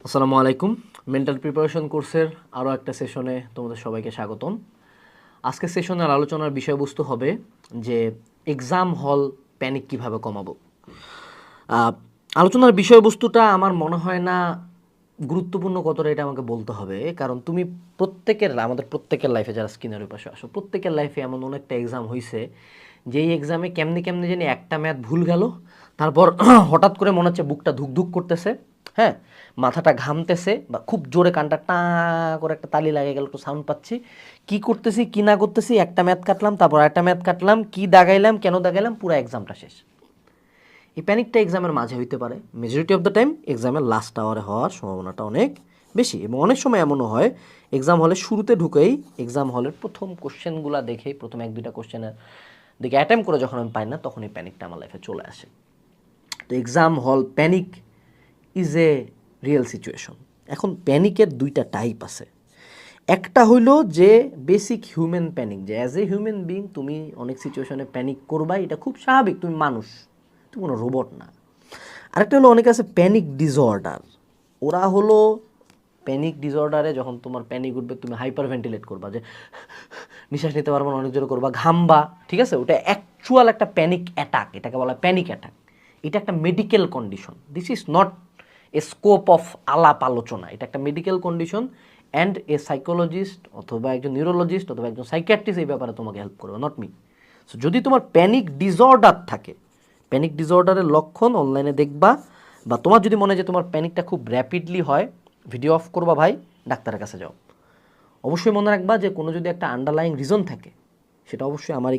আসসালামু আলাইকুম। Mental preparation কোর্সের আরও একটা সেশনে তোমাদের সবাইকে স্বাগতম। আজকের সেশনের আলোচনার বিষয়বস্তু হবে যে এক্সাম হল প্যানিক কিভাবে কমাবো। আহ, আলোচনার বিষয়বস্তুটা আমার মনে হয় না গুরুত্বপূর্ণ কতটা এটা আমাকে বলতে হবে, কারণ তুমি আমাদের প্রত্যেকের লাইফে, যারা স্ক্রিনের ওই পাশে আসো, প্রত্যেকের লাইফে এমন অনেকটা এক্সাম হয়েছে যেই এক্সামে কেমনি কেমনি জানি একটা ম্যাথ ভুল গেল, তারপর হঠাৎ করে মনে হচ্ছে বুকটা ধুক ধুক করতেছে, হ্যাঁ, মাথাটা ঘামতেছে, বা খুব জোরে কানটা টা করে একটা তালি লাগে গেল, একটু সাউন্ড পাচ্ছি, কি করতেছি কি না করতেছি, একটা ম্যাথ কাটলাম, তারপর একটা ম্যাথ কাটলাম, কি দাগাইলাম কেন দাগাইলাম, পুরো এক্সামটা শেষ। এই প্যানিকটা এক্সামের মাঝে হইতে পারে, মেজরিটি অফ দ্য টাইম এক্সামের লাস্ট আওয়ারে হওয়ার সম্ভাবনাটা অনেক বেশি, এবং অনেক সময় এমনও হয় এক্সাম হলে শুরুতে ঢুকেই এক্সাম হলের প্রথম কোশ্চেনগুলো দেখেই, প্রথম এক দুইটা কোশ্চেনের দিকে অ্যাটেম্প করে যখন আমি পাই না, তখন এই প্যানিকটা আমার লাইফে চলে আসে। তো এক্সাম হল panic is a real situation. এখন প্যানিকের দুইটা টাইপ আছে। একটা হইলো যে বেসিক হিউম্যান প্যানিক, যে অ্যাজ এ হিউম্যান বিং তুমি অনেক সিচুয়েশনে প্যানিক করবাই, এটা খুব স্বাভাবিক, তুমি মানুষ, তুমি কোনো রোবট না। আরেকটা হলো অনেকে আছে প্যানিক ডিসঅর্ডার। ওরা হলো প্যানিক ডিসঅর্ডারে যখন তোমার প্যানিক উঠবে, তুমি হাইপার ভেন্টিলেট করবা, যে নিঃশ্বাস নিতে পারবো না, অনেক জোরে করবা, ঘামবা, ঠিক আছে, ওটা অ্যাকচুয়াল একটা প্যানিক অ্যাটাক, এটাকে বলা হয় প্যানিক অ্যাটাক। এটা একটা medical condition, this is not a scope of আলাপ আলোচনা, এটা একটা medical condition, and a psychologist অথবা একজন নিউরোলজিস্ট অথবা একজন সাইকিয়াট্রিস্ট এই ব্যাপারে তোমাকে হেল্প করবে, নট মি। সো যদি তোমার প্যানিক ডিসঅর্ডার থাকে, প্যানিক ডিসঅর্ডারের লক্ষণ অনলাইনে দেখবা, বা তোমার যদি মনে হয় যে তোমার প্যানিকটা খুব র্যাপিডলি হয়, ভিডিও অফ করবা ভাই, ডাক্তারের কাছে যাও। অবশ্যই মনে রাখবা যে কোনো যদি একটা আন্ডারলাইং রিজন থাকে, সেটা অবশ্যই আমার এই